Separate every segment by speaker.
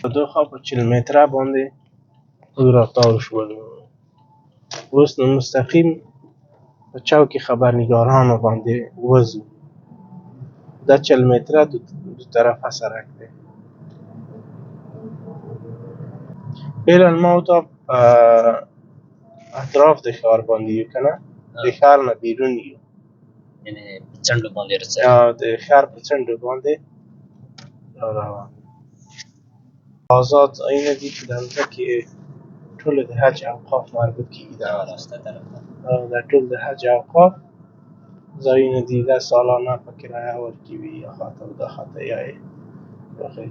Speaker 1: دو خوا په 40 متره باندې راتاو شول. اوس نو مستقیم په چوک خبرنگارانو باندې وځو. دا 40 متره دو طرفه سرک دی. فعلا ما او تا اطراف د ښار باندې یو که نه، د ښار نه بیرون یو،
Speaker 2: یعنې په څنډو باندې رسوي.
Speaker 1: د ښار په څنډو باندې روان یو. آزاد ځایونه دي چې د ځمکې ټولو د حج اوقاف مربوط کېږي.
Speaker 2: راسته طرف ته
Speaker 1: دا ټول د حج اوقاف ځایونه دي. دا سالانه په کرایه ورکوي، یا خواته او دا خواته یا یې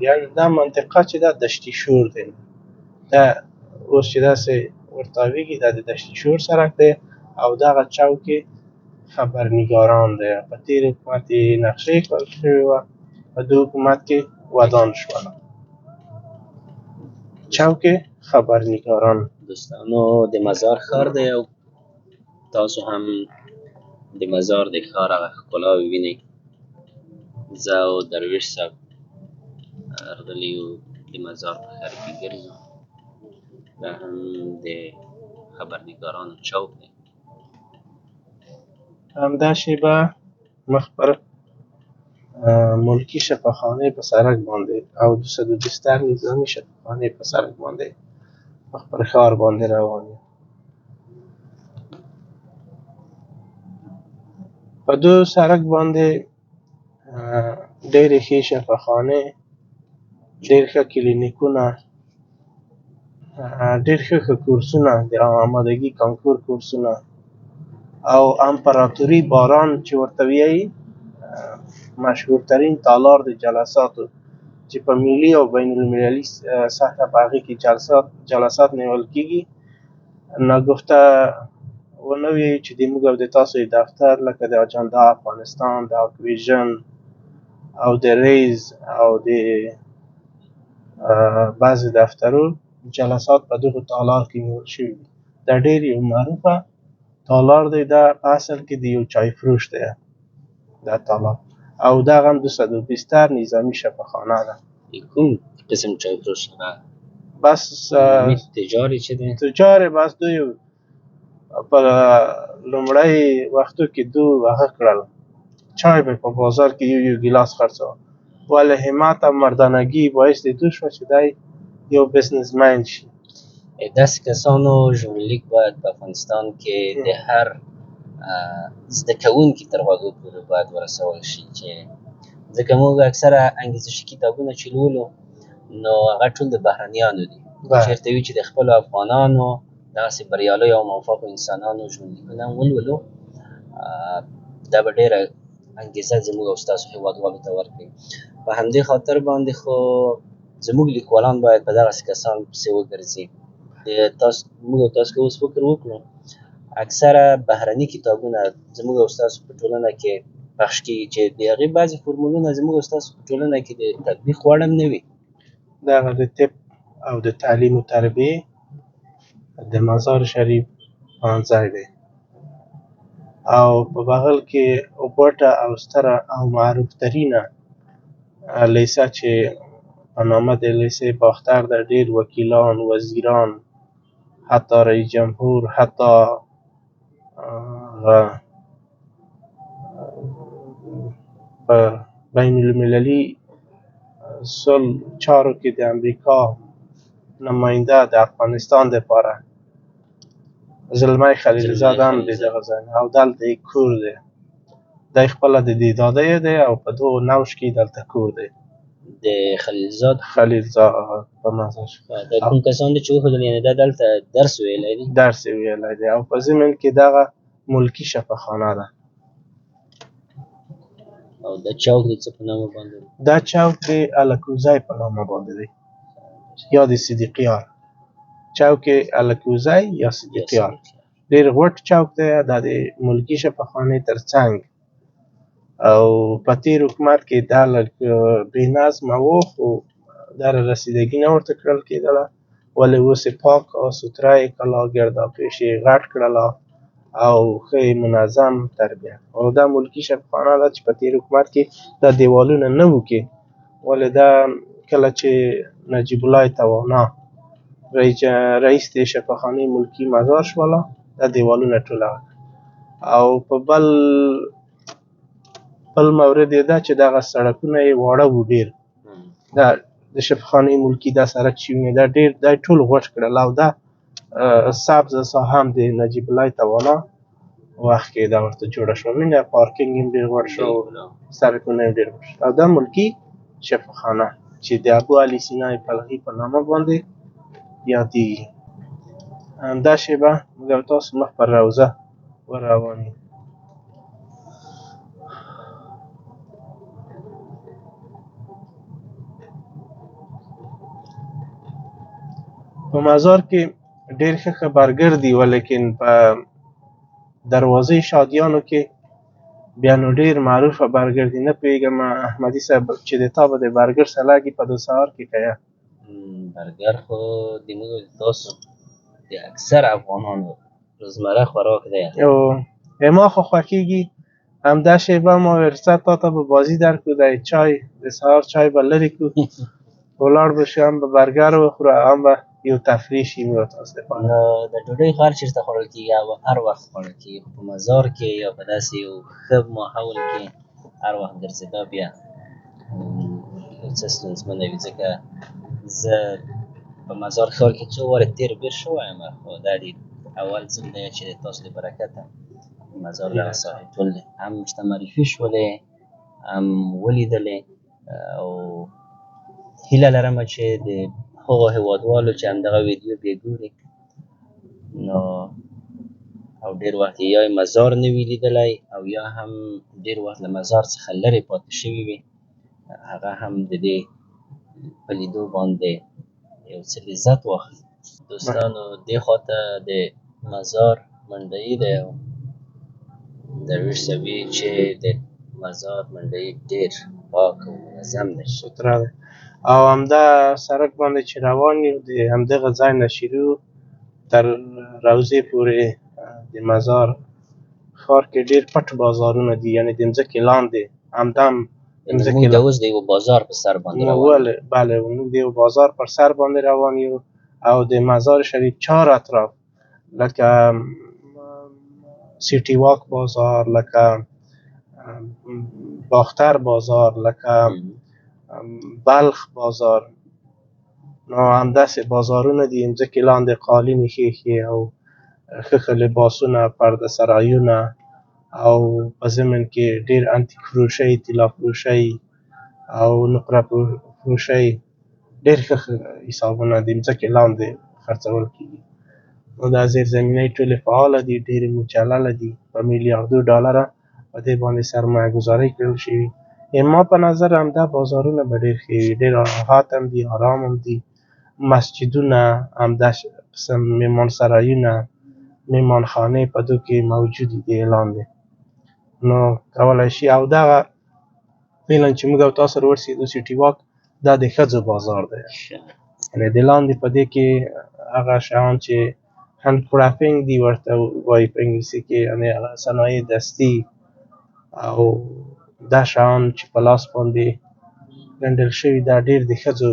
Speaker 1: یعنې دا منطقه چې دا دشتي شور دی. دا اوس چې داسې ورته تاویږي، دا د دشتي شور سرک دی او دغه چوک خبرنگاران دی. په تېر حکومت یې نقشې کړل شوې وه، په دې حکومت کې ودان شوله. چوک خبرنگاران.
Speaker 2: دوستانو د مزار ښار دی او تاسو هم د مزار د ښار هغه ښکلاوې وینئ. زه او درویش صاحب راغلي یو د مزار په ښار کې ګرځو. دا هم د خبرنگارانو چوک دی.
Speaker 1: همدا شیبه مخ پر ملکي شفاخانې په سړک باندې او 220 نظامي شفاخانې په سړک باندې مخ پر ښار باندې روان یم. په دو سړک باندې ډېرې ښې شفاخانې، ډېر ښه کلینیکونه، ډېر ښه کورسونه، د آمادګي کانکور کورسونه او امپراتوري باران چې ورته وایي، مشهورترین تالار د جلساتو چې په ملي او بین المللي سطحه په هغې کې جلسات نیول کېږي. ناګفته ونه وایو چې د موږ او د تاسو دفتر لکه د اجندا افغانستان، د اکویژن او د ریز او د بعضې دفترو جلسات په دغو تالار کې نیول شوي دي. دا ډېر یو معروفه تالار دی. دا په اصل کې د یو چای فروش دی دا تالار، او دغه هم 220 نظامي شفاخانه ده.
Speaker 2: کوم قسم چای فروش هغه؟
Speaker 1: بس
Speaker 2: تجاري چې دی؟
Speaker 1: تجاري. بس دوی په لومړی وختو کې دوی هغه کړل، چای به په بازار کې یو ګیلاس خرڅاوه، ولې همت او مردانګي باعث د دوی شوه چې دی یو بزنسمن شي.
Speaker 2: داسې کسانو ژورنالیک باید په افغانستان کې د هر زده کوونکي تر غوږو پورې باید ورسول شي، چې ځکه موږ اکثره انګیزشي کتابونه چې لولو نو هغه ټول د بهرنیانو دي. چېرته وي چې د خپلو افغانانو دغسې بریالیو او موفقو انسانانو ژوندلیکونه هم ولولو، دا به ډېره انګیزه زموږ او ستاسو هېوادوالو ته ورکړي. په همدې خاطر باندې خو زموږ لیکوالان باید په دغسې کسانو پسې وګرځي. موږ او تاسو که اوس فکر وکړو، اکثره بهرني کتابونه زموږ او ستاسو په ټولنه کې پخش کېږي چې د هغې بعضې فورمولونه زموږ او ستاسو په ټولنه کې د تطبیق وړ هم نه وي.
Speaker 1: دغه د طب او د تعلیم و تربیې د مزار شریف پوهنځی دی، او په بغل کې غوټه او ستره او معروفترینه لیسه چې په نامه د لیسې باختر ده. ډېر وکیلان، وزیران، حتی رئیس جمهور، حتی په بین المللي چارو کې د امریکا نماینده د افغانستان دپاره زلمی خلیلزاد هم د دغه ځای او دلته یې کور دی. دی خپله د دې دادیو دی او په دغو نوش کې دلته کور دی.
Speaker 2: د خلیلزاد
Speaker 1: په مزار
Speaker 2: دا کوم کسان دي چې وښودل، یعنې دا دلته درس ویلی دی؟
Speaker 1: درس یې ویلی دی، او په ضمن کې دغه ملکي شفاخانه ده.
Speaker 2: او دا چوک د څه په نامه باندې دی؟
Speaker 1: دا چوک د الکوزی په نامه باندې دی، یا د صدیقیار. چوک الکوزی یا صدیقیار ډېر غوټ چوک دی. دا د ملکي شفاخانې تر څنګ، او په تېر حکومت کې دا لږ بې نظمه و، خو دا رسیدګي نه ورته کړل کېدله، ولې اوس یې پاک او سوتره یې کړله، ګرداپیش یې غټ کړله او ښه یې منظم تربیه. او دا ملکي شفاخانه ده چې په تېر حکومت کې دا دیوالونه نه وو کې، ولې دا کله چې نجیب الله توانا رئیس د شفاخانه ملکی مزار شوله دا دیوالونه ټوله او په بل مورد یې دا چې دغه سړکونه یې واړه وو ډېر دا د شفاخانه ملکی دا سړک چې وینې دا ډېر دا ټول غوټ کړل او دا سبز ساحه هم د نجیب الله توانا وخت کې دا ورته جوړه شوه مینه پارکینګ هم ډېر غوړ شو سړکونه هم ډېر غوړ شو او دا ملکي شفاخانه چې د ابو علي سینای فلغي په نامه باندې یادېږي همدا شیبه موږ او تاسو مخ پر روضه وروان یو په مزار کې ډېر ښه خبرګر دي ولیکن په دروازې شادیانو کې بیا نو ډېر معروفه برګر دي نه پوهېږم احمدي صاحب چې د تا به د برګر سلاګي په دو سهار کې که
Speaker 2: برګر خو د موږ تاسو د اکثر افغانانو روزمره خوراک دی
Speaker 1: او ما خو خوښېږي همدا شیبه ما ورڅه تا ته به بازي درکړو دی چای د سهار چای به لرې کړو ولاړ به شو هم به برګر وخورو هم به یو تفریح شي موږ تاسو دپاره
Speaker 2: نو د ډوډۍ خو هر چېرته خوړل کېږي او هر وخت خوړل کېږي خو په مزار کې یا په داسې یو ښه ماحول کې هر وخت ګرځېدا بیا یو څه ستونزمنه وي ځکه زه په مزار ښار کې څو وارې تېر بېر شوی یم خو دا د اول ځل دی چې د تاسو د برکته مزار دغه ساحې ټول دی هم ورته معرفي شولې هم ولیدلې او هیله لرمه چې د هغو هېوادوالو چې همدغه ویډیو بیا ګوري نو او ډېر وخت یا مزار نه وي لیدلی او یا هم ډېر وخت له مزار څخه لرې پاتې شوي وي هغه هم د دې په لیدو باندې یو څه لذت واخلي دوستانو دې خواته د مزار منډهي دی او درویش صاحبي چې د مزار منډهي ډېر پاک او منظم دی
Speaker 1: سوتره دی او همدا سړک باندې چې روان یو د همدغه ځای نه شروع تر روضې پورې د مزار ښار کې ډېر پټ بازارونه دي یعنې د مځکې لاندې همدا هم
Speaker 2: موږ د اوس د یو بازار په سر باندې روان یو
Speaker 1: بله موږ د یو بازار پر سر باندې روان یو او د مزار شریف چار اطراف لکه سیټي واک بازار لکه باختر بازار لکه بلخ بازار نو همداسې بازارونه دي مځکې لاندې قالینې ښې او ښه ښه لباسونه پرده سرایونه او په ضمن کې ډېر انتیک فروشۍ طلا فروشۍ او نقره فروشۍ ډېر ښه ښه حسابونه د مځکې لاندې خرڅول کېږي نو دا زیرزمینۍ ټولې فعاله دي ډېرې مجلله دي په میلیاردو ډالره په دې باندې سرمایه ګذارۍ کړل شوي ما په نظر همدا بازارونه به ډېر ښې وي ډېر راحت هم دي ارام هم دي مسجدونه همدا قسم مېمانسرایونه مېمانخانې په دو کې موجودې دي لاندې نو کولی شي او دغه فعلا چې موږ او تاسو ورسېدو سیټي واک دا د ښځو بازار دی یعنې د لاندې په دې کې هغه شیان چې هند کرافټینګ دي ورته وایي په انګلیسي کې یعنې هغه صنایع دستي او دا شیان چې په لاس باندې ګنډل شوي دا ډېر د ښځو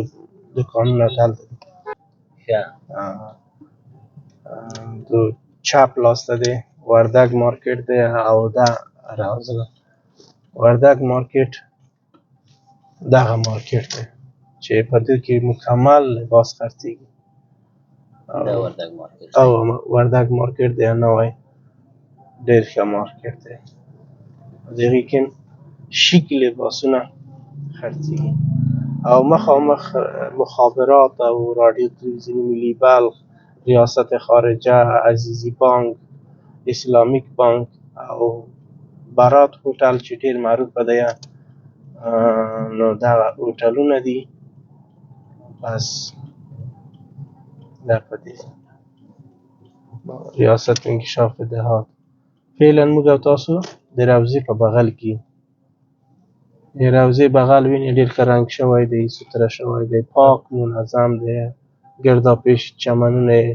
Speaker 1: دوکانونه دلته دي چپ لاس ته دی وردګ مارکیټ دی او دا وردګ مارکیټ دغه مارکیټ دی چې په دې کې مکمل لباس خرڅېږي او وردګ مارکیټ دی نوی ډېر ښه مارکیټ دی د هغې کې شیک لباسونه خرڅېږي او مخامخ مخابرات او رادیو تلویزیونی ملی بلخ ریاست خارجه عزیزي بانک اسلامیک بانک او برات هوټل چې ډېر معروفه دی نو دغه هوټلونه دي بس دا په دې ریاست انکشاف دهات فعلا موږ او تاسو د روضې په بغل کې د روضې بغل وینې ډېر ښه رنګ شوی دی سوتره شوی دی پاک منظم دی ګرداپیش چمنونه یې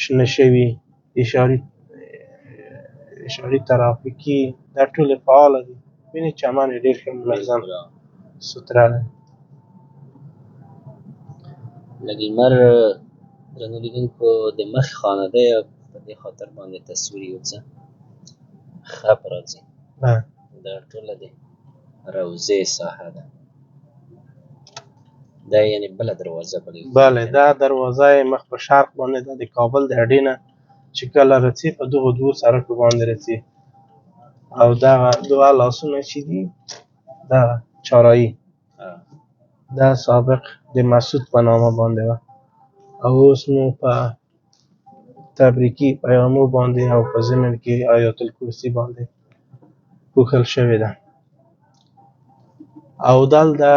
Speaker 1: شنه شوي اشاري ترافیکي دا ټولې فعاله دي وینې چمن یې ډېر ښه منظم سوتره دی
Speaker 2: لږ لمر درنو لیدونکو د مخ خانه ده په دې خاطر باندې تصویر یو څه ښه په راځي. دا ټوله د روضې ساحه ده. دا یعنې بله دروازه
Speaker 1: بله دا دروازه یې مخ په شرق باندې ده، د کابل د اډې نه چې کله راځې په دغو دوو سړکو باندې راځې، او دغه دوه لاسونه چې دي دغه چارایي دا سابق د مسعود په نامه باندې وه، او اوس نو په تبریکي پیامو باندې او په ضمن کې آیات الکرسي باندې پوښل شوې ده. او دلته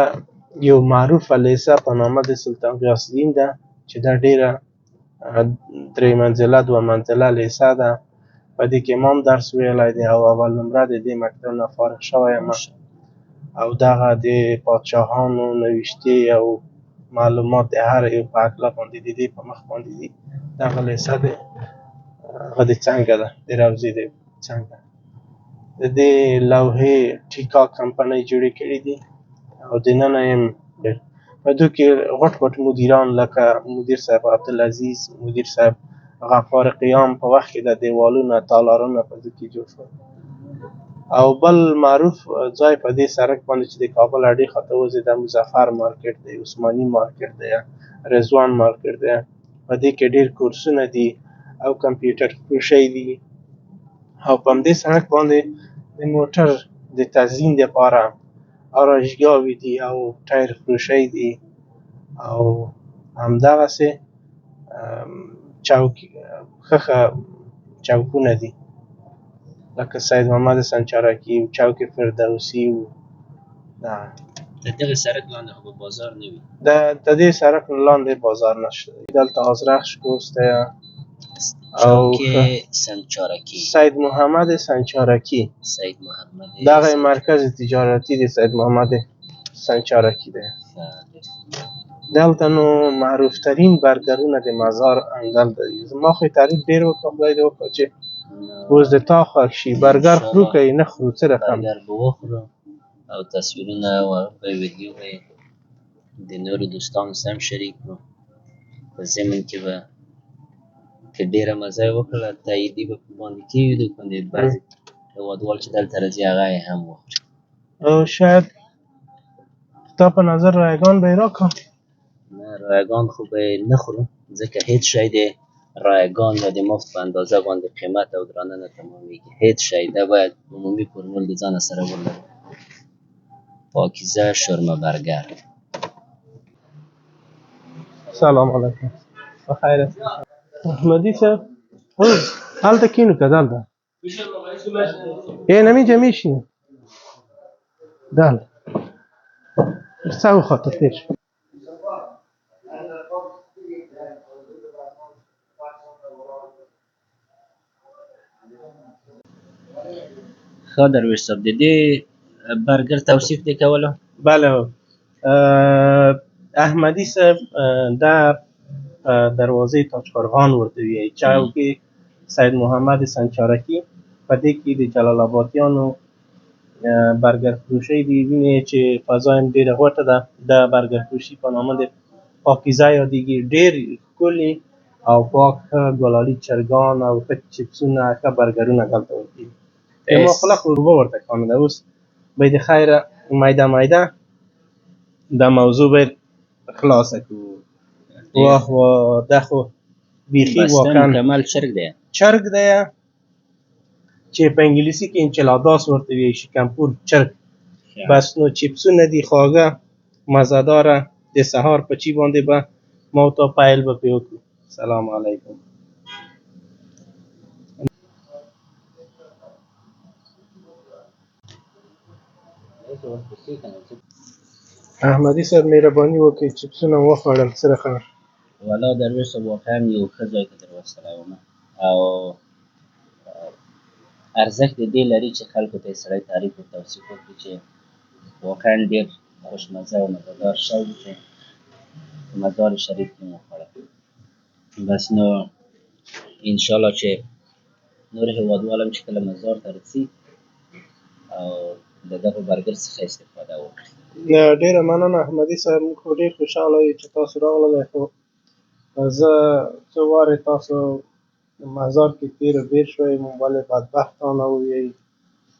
Speaker 1: یو معروفه لیسه په نامه د سلطان غیاث الدین ده چې دا ډېره درې منزله دوه منزله لیسه ده. په دې کې ما هم درس ویلی دی او اول نمره د دې مکتب نه فارغ شوی یم، او دغه د پادشاهانو نوشتې او معلومات د هر یو په هکله باندې د دې په مخ باندې دي. دغه لیسه د هغه د څنګه ده د روضې د څنګه د دې لوحې ټیکا کمپنۍ جوړې کړي دي، او دننه یې په دې کې غټ غټ مدیران لکه مدیر صاحب عبدالعزیز، مدیر صاحب غفار قیام په وخت کې د دیوالونه تالارونه په دې کې جوړ شول. او بل معروف ځای په دې سړک باندې چې د کابل اډې خواته وځې د مظفر مارکیټ دی، عثماني مارکیټ دی، رضوان مارکیټ دی. په دې کې ډېر کورسونه دي او کمپیوټر فروشۍ دي، او په همدې سړک باندې د موټر د تزیین دپاره آرایشګاوې دي او ټایر فروشۍ دي، او همدغسې ښه چوکونه دي لکه سید محمد سنجارکي و، چوک فردوسي و.
Speaker 2: د دغه سړک لاندې خو به بازار نه وي؟
Speaker 1: د دې سړک لاندې بازار نشته. دلته آذرخش کورس دی او سید محمد سنجارکي دغه مرکز تجارتي د سید محمد سنجارکي دی. دلته نو معروف ترین برګرونه د مزار همدلته دي. زما خو یې تعریف ډېر وکړ، خدای دې وکړه چې اوس د تا خوښ شي. برګر خورو که یې نه خورو څه رقم؟
Speaker 2: برګر به وخورو او تصویرونه او ویډیو به د نورو دوستانو سره هم شریک کړو. په ضمن کې به که ډېره مزه یې وکړله تاییدي به په باندې کېږدو، باندې بعضې هېوادوال چې دلته راځي هغه یې هم وخوري.
Speaker 1: او شاید ستا په نظر رایګان به یې راکړم؟
Speaker 2: نه، رایګان خو به یې نه خورو، ځکه هېڅ شی د رایګان یا د مفت په اندازه باندې قیمت او درانه نه تمامېږي. هېڅ شی دا باید عمومي فورمول د ځانه سره ولرو. پاکیزه شورمه برګر.
Speaker 1: سلام علیکم، بخیر است؟ احمدی صاحب هلته کینو که دلته همینجا میشینیم دلته سو خاطر تیر شو.
Speaker 2: ښه درویش صاحب، د دې برګر توصیف دې کولو؟
Speaker 1: بله احمدی صاحب دا دروازې تاجکارخان ورته وایي، چوک سید محمد سنجارکي. په دې کې د جلال آبادیانو برګر فروشۍ دي. وینې چې فضا هم ډېره غوټه ده. د برګر فروشي په نامه د پاکیزه یادېږي. ډېر ښکلي او پاک ښه ګلالي چرګان او ښه چپسونه، ښه برګرونه دلته ورکوي. ما خوله خو اوبه ورته کانه ده. اوس به د خیره میده میده دا موضوع به خلاصه کړو. واه واه دا خو بیخي واقعا
Speaker 2: مکمل چرګ دی،
Speaker 1: چرګ دی چې په انګلیسي کې انچلاداس ورته وایي، شکمپور چرګ. بس نو چپسونه دي خواږه مزهداره. د سهار په چي باندې به ما او تا پیل به پرې وکړو. سلام علیکم. احمدي صاحب مهرباني وکړئ چپسونه مو وخوړل، څه رقم؟
Speaker 2: والله درویش صاحب واقعا یو ښه ځای ته در وستلی ومه، او ارزښت د دې لري چې خلکو ته یې سړی تعریف او توصیف وکړي چې واقعا ډېر خوشمزه او مزهدار شی دی چې په مزار شریف کې مو وخوړل. بس نو انشاءالله چې نور هېوادوال هم چې کله مزار ته رسي او د دغه برګر څخه استفاده وکړي.
Speaker 1: ډیره مننه احمدي صاحب، موږ خو ډیر خوشحاله یو چې تاسو راغللی. خو زه څو وارې تاسو مزار کې تېر و بېر شوی یم، ولې بدبختانه ووایئ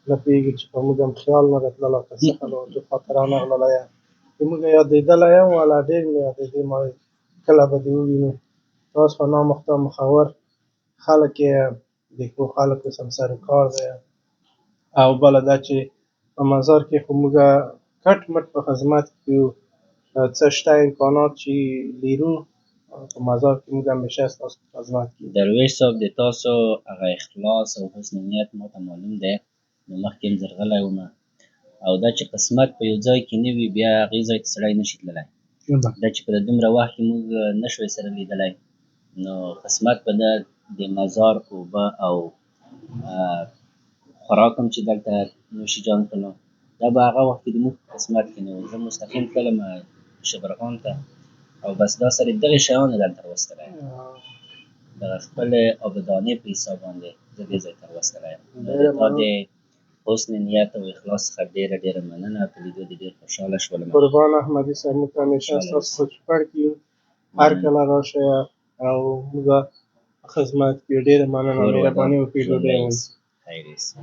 Speaker 1: نه پوهېږي چې په موږ هم خیال نه دی تللی که څه خلو تو خاطر رانغللی یم چې موږ یادېدلی یم والا ډېر مې یادېدې ما کله به دې ووینو. تاسو خو نامخته مخور خلک یې، د ښو خلکو سم سروکار دی. او بله دا چې په مزار کې خو موږ کټ مټ په خدمت کې یو، څه شته امکانات چې لرو په مزار کې موږ همیشه ستاسو په خدمت کې یو.
Speaker 2: درویش صاحب د تاسو هغه اخلاص او حسن نیت ماته معلوم دی، نو مخکې هم زرغلی وم، او دا چې قسمت په یو ځای کې نه وي بیا هغې ځای ته سړی نشي تللی. دا چې په دومره وخت کې موږ نشوی سره لیدلی، نو قسمت په ده د مزار اوبه او خوراک هم چې دلته نوشي جان کړلو، دا به هغه وخت کې د موږ په قسمت کې نه و. زه مستقیم تللم شبرغان ته، او بس دا سره دغې شیان یې دلته راوستلی یم، دغه خپلې آبادانۍ په حساب باندې زه دې ځای ته راوستلی یم. نو د تا د حسن نیت او اخلاص څخه ډېره ډېره مننه. په لیدو دې ډېر خوشحاله شولم.
Speaker 1: قربان احمدي صاحب، موږ همیشه ستاسو په چوپړ کې یو، هر کله راشئ او موږ په خدمت کې یو. ډېره مننه، مهرباني وکړئ ډوډۍ ونیسئ.
Speaker 2: خیر اوسې.